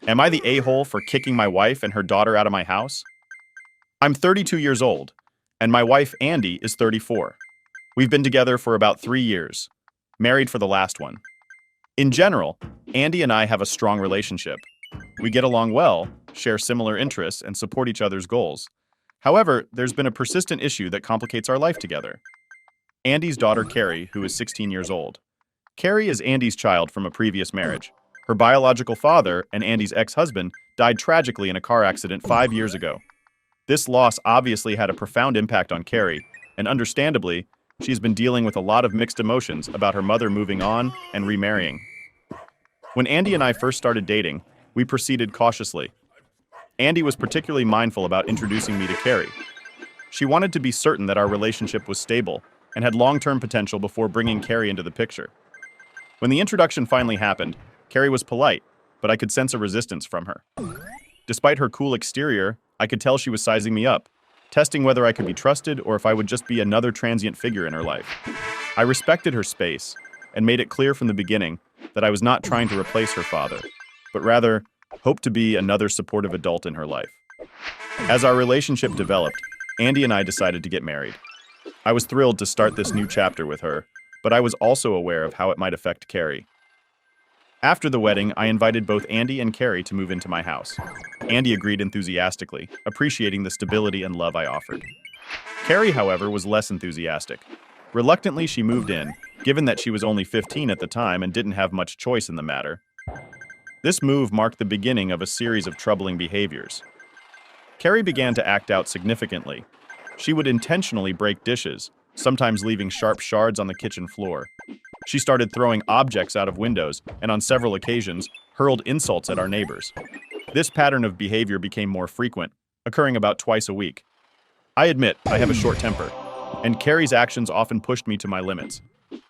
Am I the a-hole for kicking my wife and her daughter out of my house? I'm 32 years old, and my wife, Andy, is 34. We've been together for about 3 years, married for the last one. In general, Andy and I have a strong relationship. We get along well, share similar interests, and support each other's goals. However, there's been a persistent issue that complicates our life together. Andy's daughter, Carrie, who is 16 years old. Carrie is Andy's child from a previous marriage. Her biological father and Andy's ex-husband died tragically in a car accident 5 years ago. This loss obviously had a profound impact on Carrie, and understandably, she's been dealing with a lot of mixed emotions about her mother moving on and remarrying. When Andy and I first started dating, we proceeded cautiously. Andy was particularly mindful about introducing me to Carrie. She wanted to be certain that our relationship was stable and had long-term potential before bringing Carrie into the picture. When the introduction finally happened, Carrie was polite, but I could sense a resistance from her. Despite her cool exterior, I could tell she was sizing me up, testing whether I could be trusted or if I would just be another transient figure in her life. I respected her space and made it clear from the beginning that I was not trying to replace her father, but rather hoped to be another supportive adult in her life. As our relationship developed, Andy and I decided to get married. I was thrilled to start this new chapter with her, but I was also aware of how it might affect Carrie. After the wedding, I invited both Andy and Carrie to move into my house. Andy agreed enthusiastically, appreciating the stability and love I offered. Carrie, however, was less enthusiastic. Reluctantly, she moved in, given that she was only 15 at the time and didn't have much choice in the matter. This move marked the beginning of a series of troubling behaviors. Carrie began to act out significantly. She would intentionally break dishes, sometimes leaving sharp shards on the kitchen floor. She started throwing objects out of windows and on several occasions hurled insults at our neighbors. This pattern of behavior became more frequent, occurring about twice a week. I admit I have a short temper, and Carrie's actions often pushed me to my limits.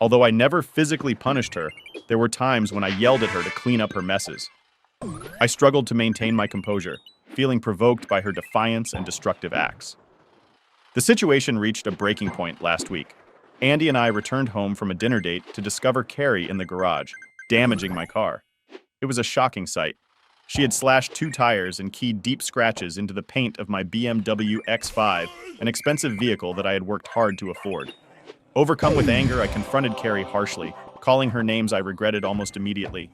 Although I never physically punished her, there were times when I yelled at her to clean up her messes. I struggled to maintain my composure, feeling provoked by her defiance and destructive acts. The situation reached a breaking point last week. Andy and I returned home from a dinner date to discover Carrie in the garage, damaging my car. It was a shocking sight. She had slashed 2 tires and keyed deep scratches into the paint of my BMW X5, an expensive vehicle that I had worked hard to afford. Overcome with anger, I confronted Carrie harshly, calling her names I regretted almost immediately.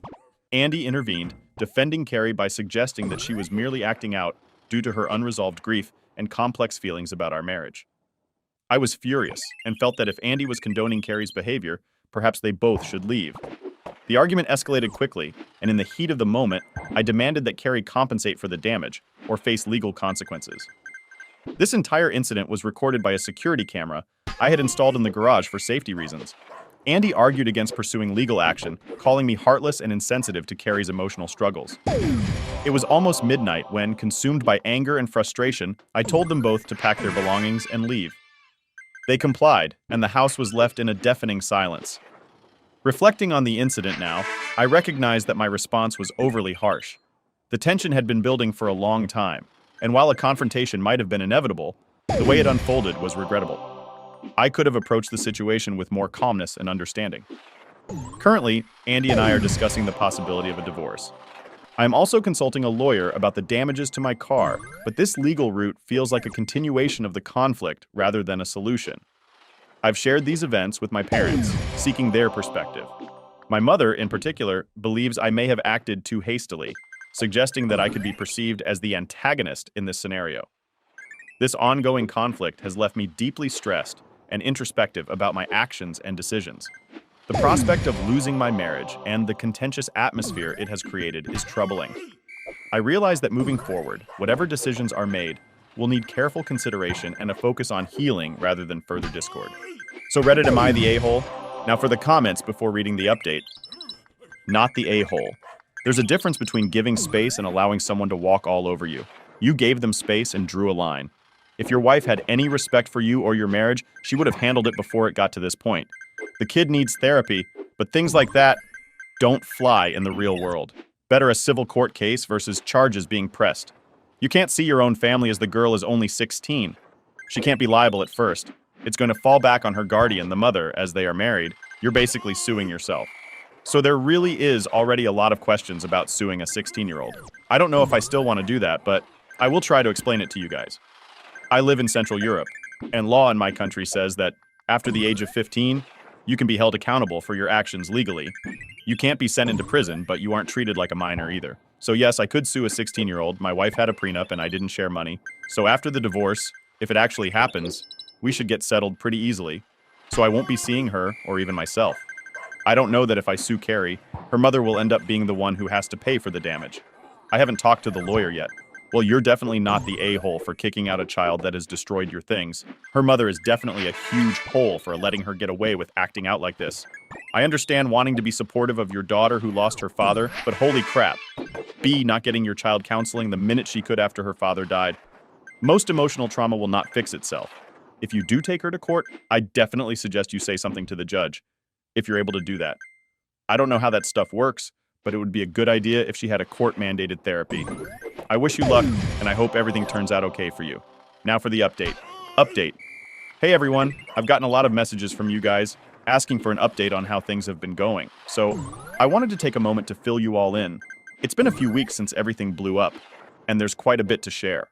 Andy intervened, defending Carrie by suggesting that she was merely acting out due to her unresolved grief and complex feelings about our marriage. I was furious and felt that if Andy was condoning Carrie's behavior, perhaps they both should leave. The argument escalated quickly, and in the heat of the moment, I demanded that Carrie compensate for the damage or face legal consequences. This entire incident was recorded by a security camera I had installed in the garage for safety reasons. Andy argued against pursuing legal action, calling me heartless and insensitive to Carrie's emotional struggles. It was almost midnight when, consumed by anger and frustration, I told them both to pack their belongings and leave. They complied, and the house was left in a deafening silence. Reflecting on the incident now, I recognized that my response was overly harsh. The tension had been building for a long time, and while a confrontation might have been inevitable, the way it unfolded was regrettable. I could have approached the situation with more calmness and understanding. Currently, Andy and I are discussing the possibility of a divorce. I am also consulting a lawyer about the damages to my car, but this legal route feels like a continuation of the conflict rather than a solution. I've shared these events with my parents, seeking their perspective. My mother, in particular, believes I may have acted too hastily, suggesting that I could be perceived as the antagonist in this scenario. This ongoing conflict has left me deeply stressed and introspective about my actions and decisions. The prospect of losing my marriage and the contentious atmosphere it has created is troubling. I realize that moving forward, whatever decisions are made, will need careful consideration and a focus on healing rather than further discord. So Reddit, am I the a-hole? Now for the comments before reading the update. Not the a-hole. There's a difference between giving space and allowing someone to walk all over you. You gave them space and drew a line. If your wife had any respect for you or your marriage, she would have handled it before it got to this point. The kid needs therapy, but things like that don't fly in the real world. Better a civil court case versus charges being pressed. You can't see your own family as the girl is only 16. She can't be liable at first. It's going to fall back on her guardian, the mother, as they are married. You're basically suing yourself. So there really is already a lot of questions about suing a 16-year-old. I don't know if I still want to do that, but I will try to explain it to you guys. I live in Central Europe, and law in my country says that after the age of 15, you can be held accountable for your actions legally. You can't be sent into prison, but you aren't treated like a minor either. So yes, I could sue a 16-year-old. My wife had a prenup and I didn't share money. So after the divorce, if it actually happens, we should get settled pretty easily. So I won't be seeing her or even myself. I don't know that if I sue Carrie, her mother will end up being the one who has to pay for the damage. I haven't talked to the lawyer yet. Well, you're definitely not the a-hole for kicking out a child that has destroyed your things. Her mother is definitely a huge hole for letting her get away with acting out like this. I understand wanting to be supportive of your daughter who lost her father, but holy crap. B, not getting your child counseling the minute she could after her father died. Most emotional trauma will not fix itself. If you do take her to court, I definitely suggest you say something to the judge, if you're able to do that. I don't know how that stuff works, but it would be a good idea if she had a court-mandated therapy. I wish you luck, and I hope everything turns out okay for you. Now for the update. Update. Hey everyone, I've gotten a lot of messages from you guys asking for an update on how things have been going. So, I wanted to take a moment to fill you all in. It's been a few weeks since everything blew up, and there's quite a bit to share.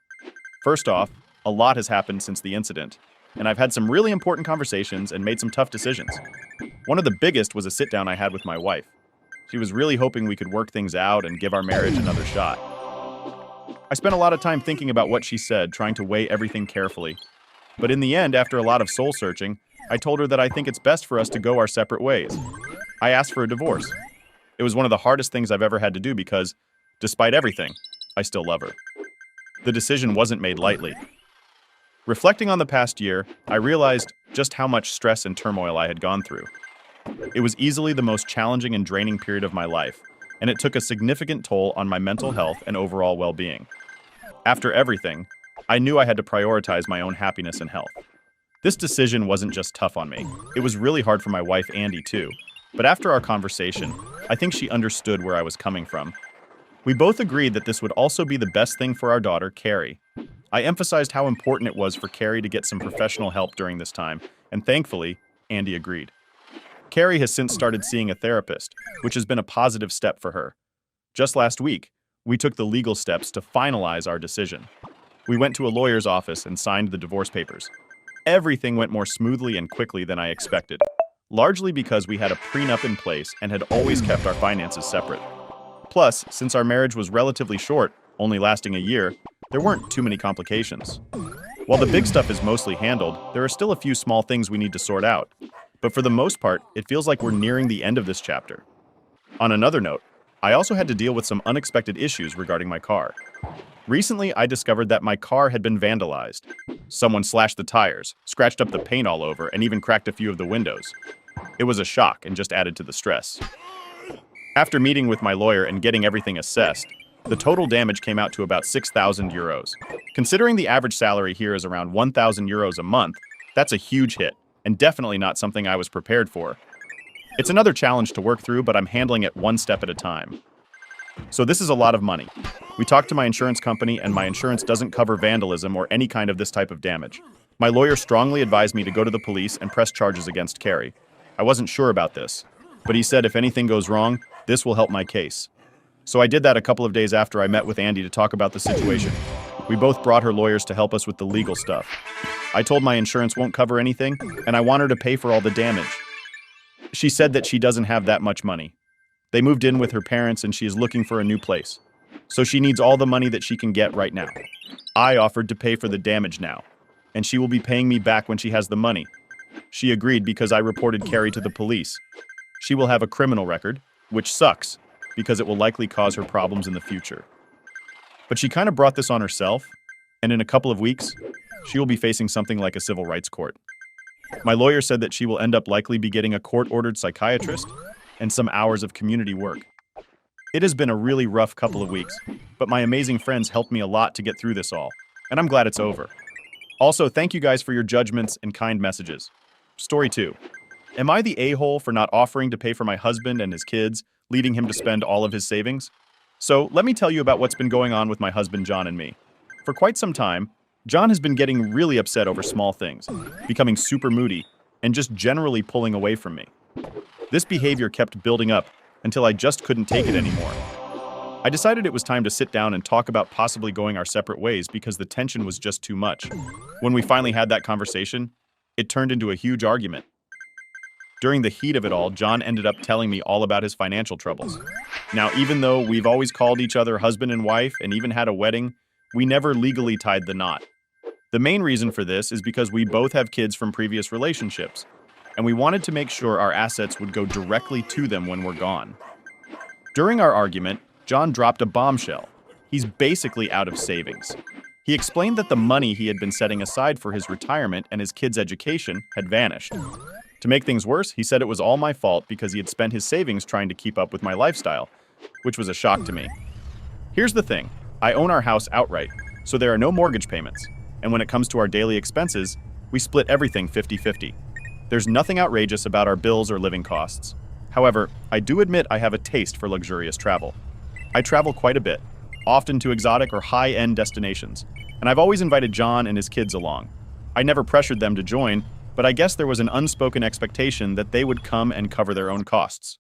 First off, a lot has happened since the incident, and I've had some really important conversations and made some tough decisions. One of the biggest was a sit-down I had with my wife. She was really hoping we could work things out and give our marriage another shot. I spent a lot of time thinking about what she said, trying to weigh everything carefully. But in the end, after a lot of soul-searching, I told her that I think it's best for us to go our separate ways. I asked for a divorce. It was one of the hardest things I've ever had to do because, despite everything, I still love her. The decision wasn't made lightly. Reflecting on the past year, I realized just how much stress and turmoil I had gone through. It was easily the most challenging and draining period of my life, and it took a significant toll on my mental health and overall well-being. After everything, I knew I had to prioritize my own happiness and health. This decision wasn't just tough on me. It was really hard for my wife, Andy, too. But after our conversation, I think she understood where I was coming from. We both agreed that this would also be the best thing for our daughter, Carrie. I emphasized how important it was for Carrie to get some professional help during this time, and thankfully, Andy agreed. Carrie has since started seeing a therapist, which has been a positive step for her. Just last week, we took the legal steps to finalize our decision. We went to a lawyer's office and signed the divorce papers. Everything went more smoothly and quickly than I expected, largely because we had a prenup in place and had always kept our finances separate. Plus, since our marriage was relatively short, only lasting a year, there weren't too many complications. While the big stuff is mostly handled, there are still a few small things we need to sort out. But for the most part, it feels like we're nearing the end of this chapter. On another note, I also had to deal with some unexpected issues regarding my car. Recently, I discovered that my car had been vandalized. Someone slashed the tires, scratched up the paint all over, and even cracked a few of the windows. It was a shock and just added to the stress. After meeting with my lawyer and getting everything assessed, the total damage came out to about 6,000 euros. Considering the average salary here is around 1,000 euros a month, that's a huge hit, and definitely not something I was prepared for. It's another challenge to work through, but I'm handling it one step at a time. So this is a lot of money. We talked to my insurance company, and my insurance doesn't cover vandalism or any kind of this type of damage. My lawyer strongly advised me to go to the police and press charges against Carrie. I wasn't sure about this, but he said if anything goes wrong, this will help my case. So I did that a couple of days after I met with Andy to talk about the situation. We both brought her lawyers to help us with the legal stuff. I told my insurance won't cover anything, and I want her to pay for all the damage. She said that she doesn't have that much money. They moved in with her parents and she is looking for a new place. So she needs all the money that she can get right now. I offered to pay for the damage now, and she will be paying me back when she has the money. She agreed because I reported Carrie to the police. She will have a criminal record, which sucks, because it will likely cause her problems in the future. But she kind of brought this on herself, and in a couple of weeks, she will be facing something like a civil rights court. My lawyer said that she will end up likely be getting a court-ordered psychiatrist and some hours of community work. It has been a really rough couple of weeks, but my amazing friends helped me a lot to get through this all, and I'm glad it's over. Also, thank you guys for your judgments and kind messages. Story 2. Am I the a-hole for not offering to pay for my husband and his kids, leading him to spend all of his savings? So, let me tell you about what's been going on with my husband John and me. For quite some time, John has been getting really upset over small things, becoming super moody, and just generally pulling away from me. This behavior kept building up until I just couldn't take it anymore. I decided it was time to sit down and talk about possibly going our separate ways because the tension was just too much. When we finally had that conversation, it turned into a huge argument. During the heat of it all, John ended up telling me all about his financial troubles. Now, even though we've always called each other husband and wife and even had a wedding, we never legally tied the knot. The main reason for this is because we both have kids from previous relationships, and we wanted to make sure our assets would go directly to them when we're gone. During our argument, John dropped a bombshell. He's basically out of savings. He explained that the money he had been setting aside for his retirement and his kids' education had vanished. To make things worse, he said it was all my fault because he had spent his savings trying to keep up with my lifestyle, which was a shock to me. Here's the thing. I own our house outright, so there are no mortgage payments. And when it comes to our daily expenses, we split everything 50-50. There's nothing outrageous about our bills or living costs. However, I do admit I have a taste for luxurious travel. I travel quite a bit, often to exotic or high-end destinations, and I've always invited John and his kids along. I never pressured them to join, but I guess there was an unspoken expectation that they would come and cover their own costs.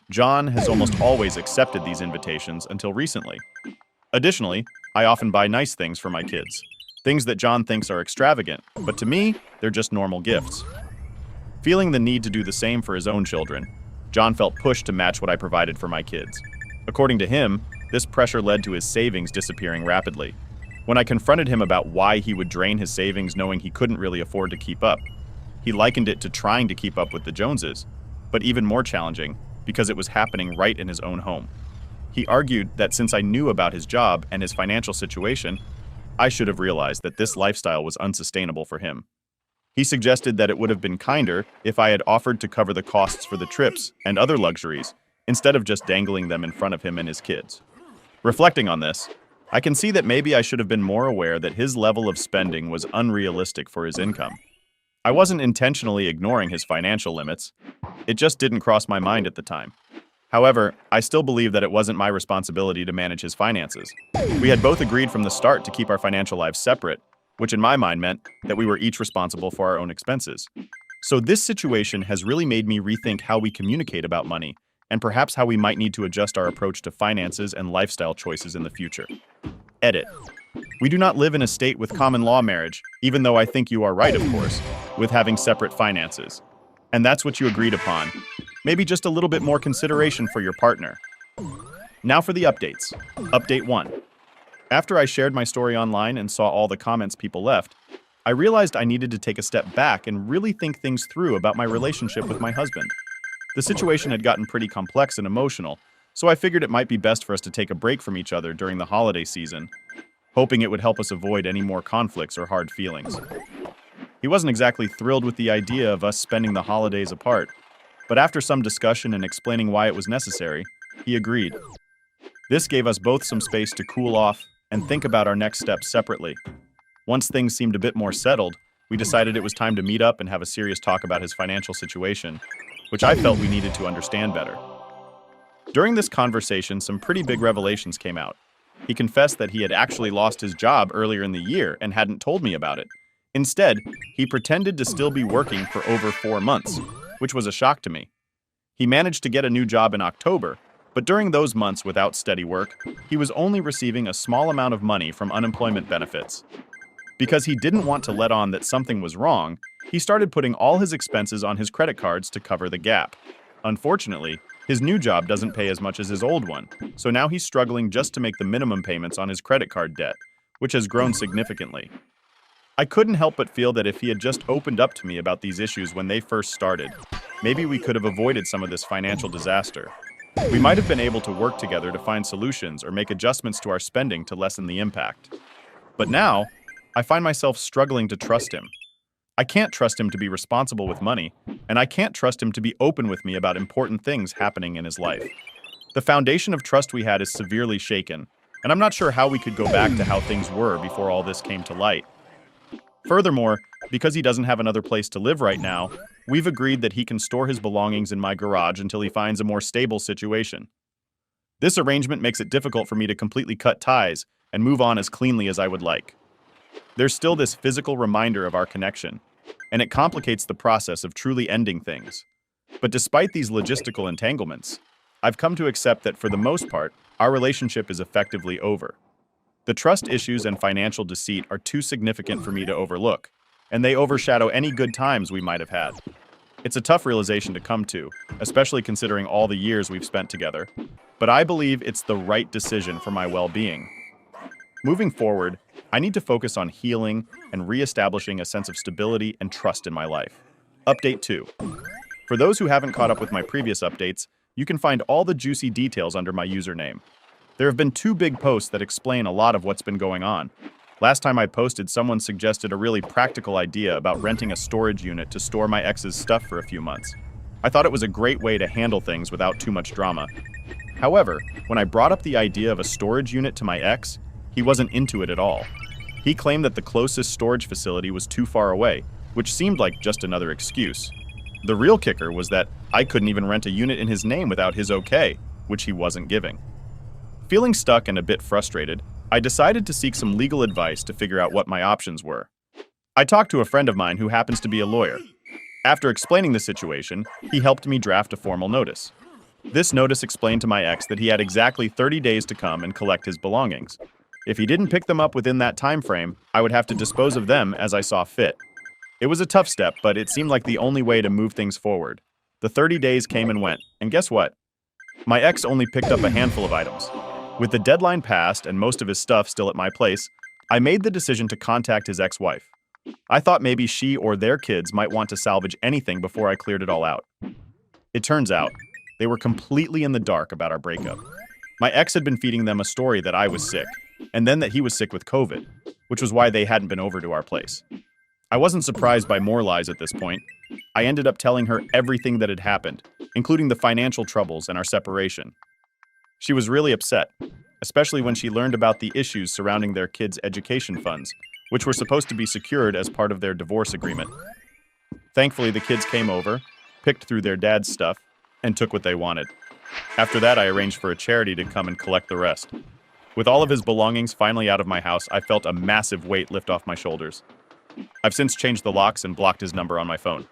John has almost always accepted these invitations until recently. Additionally, I often buy nice things for my kids, things that John thinks are extravagant, but to me, they're just normal gifts. Feeling the need to do the same for his own children, John felt pushed to match what I provided for my kids. According to him, this pressure led to his savings disappearing rapidly. When I confronted him about why he would drain his savings knowing he couldn't really afford to keep up, he likened it to trying to keep up with the Joneses, but even more challenging because it was happening right in his own home. He argued that since I knew about his job and his financial situation, I should have realized that this lifestyle was unsustainable for him. He suggested that it would have been kinder if I had offered to cover the costs for the trips and other luxuries instead of just dangling them in front of him and his kids. Reflecting on this, I can see that maybe I should have been more aware that his level of spending was unrealistic for his income. I wasn't intentionally ignoring his financial limits. It just didn't cross my mind at the time. However, I still believe that it wasn't my responsibility to manage his finances. We had both agreed from the start to keep our financial lives separate, which in my mind meant that we were each responsible for our own expenses. So this situation has really made me rethink how we communicate about money, and perhaps how we might need to adjust our approach to finances and lifestyle choices in the future. Edit. We do not live in a state with common law marriage, even though I think you are right, of course, with having separate finances. And that's what you agreed upon. Maybe just a little bit more consideration for your partner. Now for the updates. Update 1. After I shared my story online and saw all the comments people left, I realized I needed to take a step back and really think things through about my relationship with my husband. The situation had gotten pretty complex and emotional, so I figured it might be best for us to take a break from each other during the holiday season, hoping it would help us avoid any more conflicts or hard feelings. He wasn't exactly thrilled with the idea of us spending the holidays apart, but after some discussion and explaining why it was necessary, he agreed. This gave us both some space to cool off and think about our next steps separately. Once things seemed a bit more settled, we decided it was time to meet up and have a serious talk about his financial situation, which I felt we needed to understand better. During this conversation, some pretty big revelations came out. He confessed that he had actually lost his job earlier in the year and hadn't told me about it. Instead, he pretended to still be working for over 4 months, which was a shock to me. He managed to get a new job in October, but during those months without steady work, he was only receiving a small amount of money from unemployment benefits. Because he didn't want to let on that something was wrong, he started putting all his expenses on his credit cards to cover the gap. Unfortunately, his new job doesn't pay as much as his old one, so now he's struggling just to make the minimum payments on his credit card debt, which has grown significantly. I couldn't help but feel that if he had just opened up to me about these issues when they first started, maybe we could have avoided some of this financial disaster. We might have been able to work together to find solutions or make adjustments to our spending to lessen the impact. But now, I find myself struggling to trust him. I can't trust him to be responsible with money, and I can't trust him to be open with me about important things happening in his life. The foundation of trust we had is severely shaken, and I'm not sure how we could go back to how things were before all this came to light. Furthermore, because he doesn't have another place to live right now, we've agreed that he can store his belongings in my garage until he finds a more stable situation. This arrangement makes it difficult for me to completely cut ties and move on as cleanly as I would like. There's still this physical reminder of our connection, and it complicates the process of truly ending things. But despite these logistical entanglements, I've come to accept that for the most part, our relationship is effectively over. The trust issues and financial deceit are too significant for me to overlook, and they overshadow any good times we might have had. It's a tough realization to come to, especially considering all the years we've spent together, but I believe it's the right decision for my well-being. Moving forward, I need to focus on healing and reestablishing a sense of stability and trust in my life. Update 2. For those who haven't caught up with my previous updates, you can find all the juicy details under my username. There have been 2 big posts that explain a lot of what's been going on. Last time I posted, someone suggested a really practical idea about renting a storage unit to store my ex's stuff for a few months. I thought it was a great way to handle things without too much drama. However, when I brought up the idea of a storage unit to my ex, he wasn't into it at all. He claimed that the closest storage facility was too far away, which seemed like just another excuse. The real kicker was that I couldn't even rent a unit in his name without his okay, which he wasn't giving. Feeling stuck and a bit frustrated, I decided to seek some legal advice to figure out what my options were. I talked to a friend of mine who happens to be a lawyer. After explaining the situation, he helped me draft a formal notice. This notice explained to my ex that he had exactly 30 days to come and collect his belongings. If he didn't pick them up within that time frame, I would have to dispose of them as I saw fit. It was a tough step, but it seemed like the only way to move things forward. The 30 days came and went, and guess what? My ex only picked up a handful of items. With the deadline passed and most of his stuff still at my place, I made the decision to contact his ex-wife. I thought maybe she or their kids might want to salvage anything before I cleared it all out. It turns out, they were completely in the dark about our breakup. My ex had been feeding them a story that I was sick, and then that he was sick with COVID, which was why they hadn't been over to our place. I wasn't surprised by more lies at this point. I ended up telling her everything that had happened, including the financial troubles and our separation. She was really upset, especially when she learned about the issues surrounding their kids' education funds, which were supposed to be secured as part of their divorce agreement. Thankfully, the kids came over, picked through their dad's stuff, and took what they wanted. After that, I arranged for a charity to come and collect the rest. With all of his belongings finally out of my house, I felt a massive weight lift off my shoulders. I've since changed the locks and blocked his number on my phone.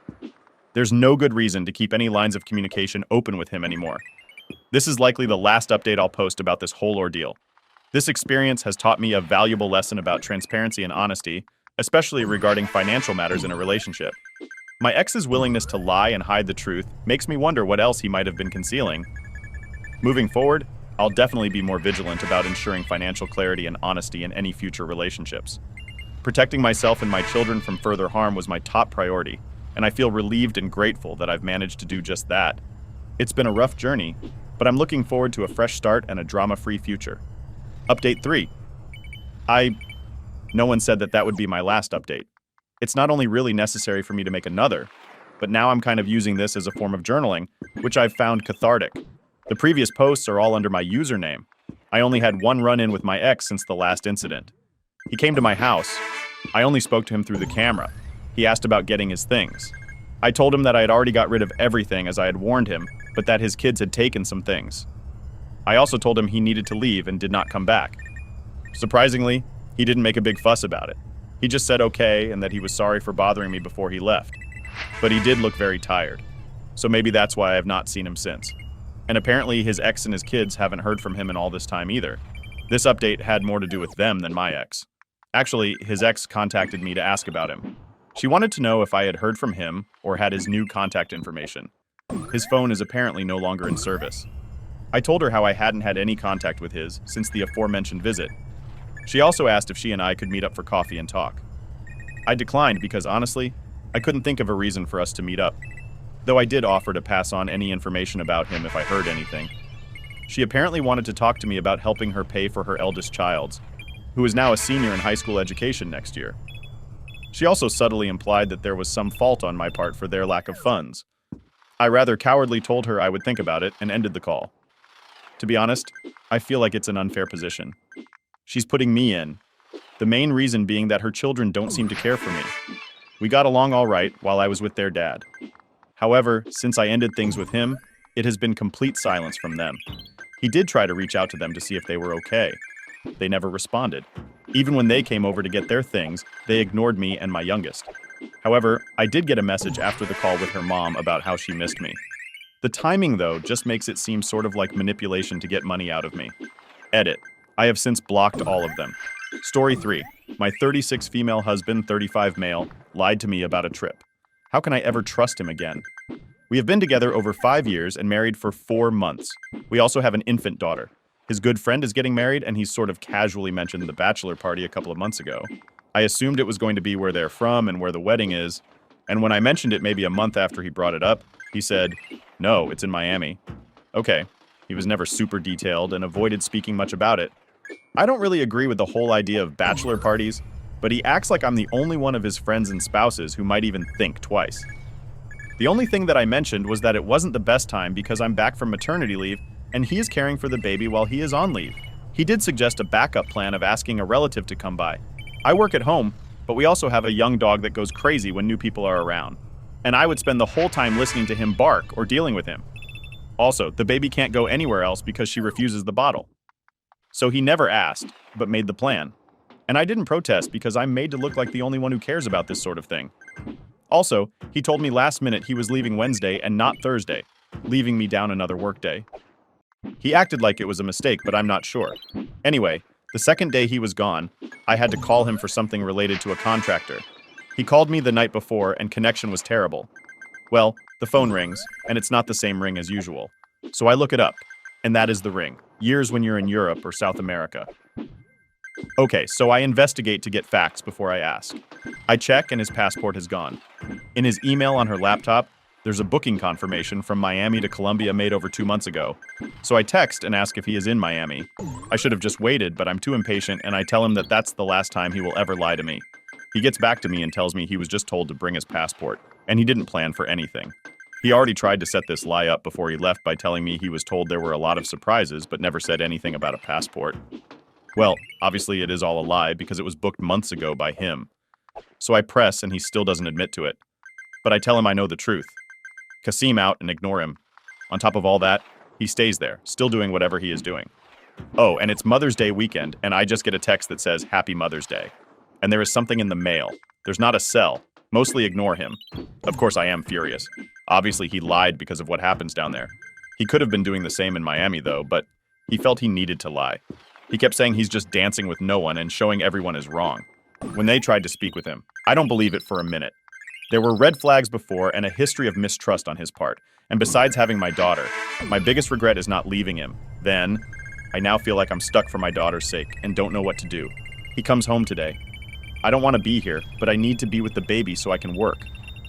There's no good reason to keep any lines of communication open with him anymore. This is likely the last update I'll post about this whole ordeal. This experience has taught me a valuable lesson about transparency and honesty, especially regarding financial matters in a relationship. My ex's willingness to lie and hide the truth makes me wonder what else he might have been concealing. Moving forward, I'll definitely be more vigilant about ensuring financial clarity and honesty in any future relationships. Protecting myself and my children from further harm was my top priority, and I feel relieved and grateful that I've managed to do just that. It's been a rough journey, but I'm looking forward to a fresh start and a drama-free future. Update 3. No one said that that would be my last update. It's not only really necessary for me to make another, but now I'm kind of using this as a form of journaling, which I've found cathartic. The previous posts are all under my username. I only had one run-in with my ex since the last incident. He came to my house. I only spoke to him through the camera. He asked about getting his things. I told him that I had already got rid of everything as I had warned him, but that his kids had taken some things. I also told him he needed to leave and did not come back. Surprisingly, he didn't make a big fuss about it. He just said okay and that he was sorry for bothering me before he left. But he did look very tired, so maybe that's why I have not seen him since. And apparently his ex and his kids haven't heard from him in all this time either. This update had more to do with them than my ex. Actually, his ex contacted me to ask about him. She wanted to know if I had heard from him or had his new contact information. His phone is apparently no longer in service. I told her how I hadn't had any contact with his since the aforementioned visit. She also asked if she and I could meet up for coffee and talk. I declined because honestly, I couldn't think of a reason for us to meet up, though I did offer to pass on any information about him if I heard anything. She apparently wanted to talk to me about helping her pay for her eldest child's, who is now a senior in high school education next year. She also subtly implied that there was some fault on my part for their lack of funds. I rather cowardly told her I would think about it and ended the call. To be honest, I feel like it's an unfair position. She's putting me in, the main reason being that her children don't seem to care for me. We got along all right while I was with their dad. However, since I ended things with him, it has been complete silence from them. He did try to reach out to them to see if they were okay. They never responded. Even when they came over to get their things, they ignored me and my youngest. However, I did get a message after the call with her mom about how she missed me. The timing, though, just makes it seem sort of like manipulation to get money out of me. Edit. I have since blocked all of them. Story 3. My 36 female husband, 35 male, lied to me about a trip. How can I ever trust him again? We have been together over 5 years and married for 4 months. We also have an infant daughter. His good friend is getting married, and he's sort of casually mentioned the bachelor party a couple of months ago. I assumed it was going to be where they're from and where the wedding is, and when I mentioned it maybe a month after he brought it up, he said, "No, it's in Miami." Okay, he was never super detailed and avoided speaking much about it. I don't really agree with the whole idea of bachelor parties, but he acts like I'm the only one of his friends and spouses who might even think twice. The only thing that I mentioned was that it wasn't the best time because I'm back from maternity leave and he is caring for the baby while he is on leave. He did suggest a backup plan of asking a relative to come by. I work at home, but we also have a young dog that goes crazy when new people are around. And I would spend the whole time listening to him bark or dealing with him. Also, the baby can't go anywhere else because she refuses the bottle. So he never asked, but made the plan. And I didn't protest because I'm made to look like the only one who cares about this sort of thing. Also, he told me last minute he was leaving Wednesday and not Thursday, leaving me down another workday. He acted like it was a mistake, but I'm not sure. Anyway, the second day he was gone, I had to call him for something related to a contractor. He called me the night before and connection was terrible. Well, the phone rings, and it's not the same ring as usual. So I look it up, and that is the ring. Years when you're in Europe or South America. Okay, so I investigate to get facts before I ask. I check and his passport has gone. In his email on her laptop, there's a booking confirmation from Miami to Colombia made over 2 months ago. So I text and ask if he is in Miami. I should have just waited, but I'm too impatient and I tell him that that's the last time he will ever lie to me. He gets back to me and tells me he was just told to bring his passport, and he didn't plan for anything. He already tried to set this lie up before he left by telling me he was told there were a lot of surprises but never said anything about a passport. Well, obviously it is all a lie because it was booked months ago by him. So I press and he still doesn't admit to it. But I tell him I know the truth. Kasim out and ignore him. On top of all that, he stays there, still doing whatever he is doing. Oh, and it's Mother's Day weekend, and I just get a text that says Happy Mother's Day. And there is something in the mail. There's not a cell. Mostly ignore him. Of course I am furious. Obviously he lied because of what happens down there. He could have been doing the same in Miami though, but he felt he needed to lie. He kept saying he's just dancing with no one and showing everyone is wrong. When they tried to speak with him, I don't believe it for a minute. There were red flags before and a history of mistrust on his part. And besides having my daughter, my biggest regret is not leaving him. Then, I now feel like I'm stuck for my daughter's sake and don't know what to do. He comes home today. I don't want to be here, but I need to be with the baby so I can work.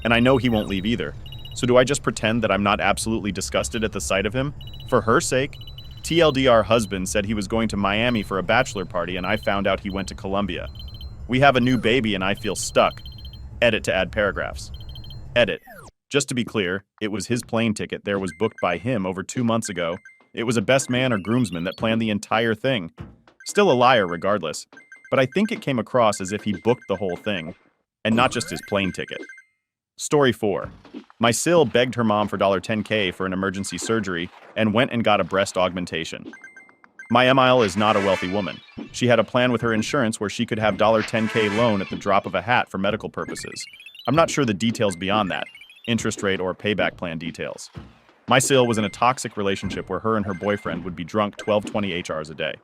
And I know he won't leave either. So do I just pretend that I'm not absolutely disgusted at the sight of him? For her sake? TLDR husband said he was going to Miami for a bachelor party and I found out he went to Colombia. We have a new baby and I feel stuck. Edit to add paragraphs. Edit. Just to be clear, it was his plane ticket there was booked by him over 2 months ago. It was a best man or groomsman that planned the entire thing. Still a liar regardless, but I think it came across as if he booked the whole thing, and not just his plane ticket. Story 4. My Sil begged her mom for $10K for an emergency surgery and went and got a breast augmentation. My Emile is not a wealthy woman. She had a plan with her insurance where she could have $10K loan at the drop of a hat for medical purposes. I'm not sure the details beyond that, interest rate or payback plan details. My Sil was in a toxic relationship where her and her boyfriend would be drunk 12-20 HRs a day.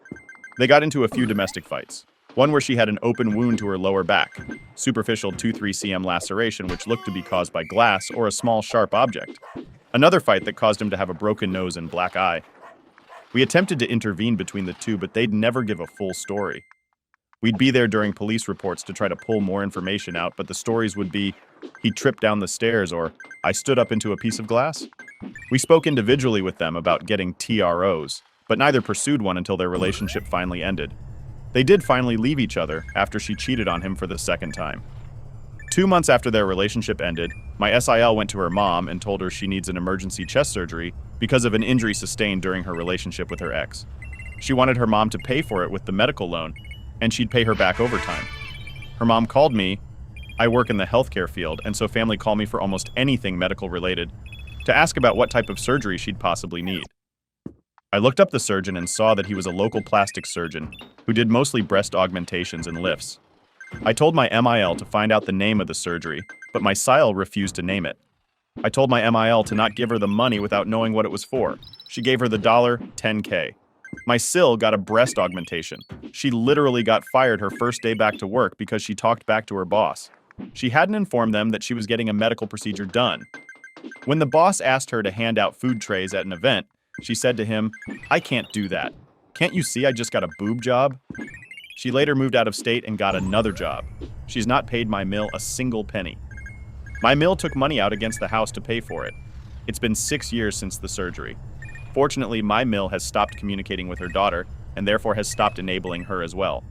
They got into a few domestic fights. One where she had an open wound to her lower back, superficial 2-3 cm laceration which looked to be caused by glass or a small sharp object. Another fight that caused him to have a broken nose and black eye. We attempted to intervene between the two, but they'd never give a full story. We'd be there during police reports to try to pull more information out, but the stories would be, he tripped down the stairs or I stood up into a piece of glass. We spoke individually with them about getting TROs, but neither pursued one until their relationship finally ended. They did finally leave each other after she cheated on him for the second time. 2 months after their relationship ended, my SIL went to her mom and told her she needs an emergency chest surgery because of an injury sustained during her relationship with her ex. She wanted her mom to pay for it with the medical loan, and she'd pay her back over time. Her mom called me. I work in the healthcare field, and so family call me for almost anything medical related, to ask about what type of surgery she'd possibly need. I looked up the surgeon and saw that he was a local plastic surgeon who did mostly breast augmentations and lifts. I told my MIL to find out the name of the surgery, but my SIL refused to name it. I told my MIL to not give her the money without knowing what it was for. She gave her the dollar, 10K. My SIL got a breast augmentation. She literally got fired her first day back to work because she talked back to her boss. She hadn't informed them that she was getting a medical procedure done. When the boss asked her to hand out food trays at an event, she said to him, "I can't do that. Can't you see I just got a boob job?" She later moved out of state and got another job. She's not paid my mill a single penny. My mill took money out against the house to pay for it. It's been 6 years since the surgery. Fortunately, my mill has stopped communicating with her daughter and therefore has stopped enabling her as well.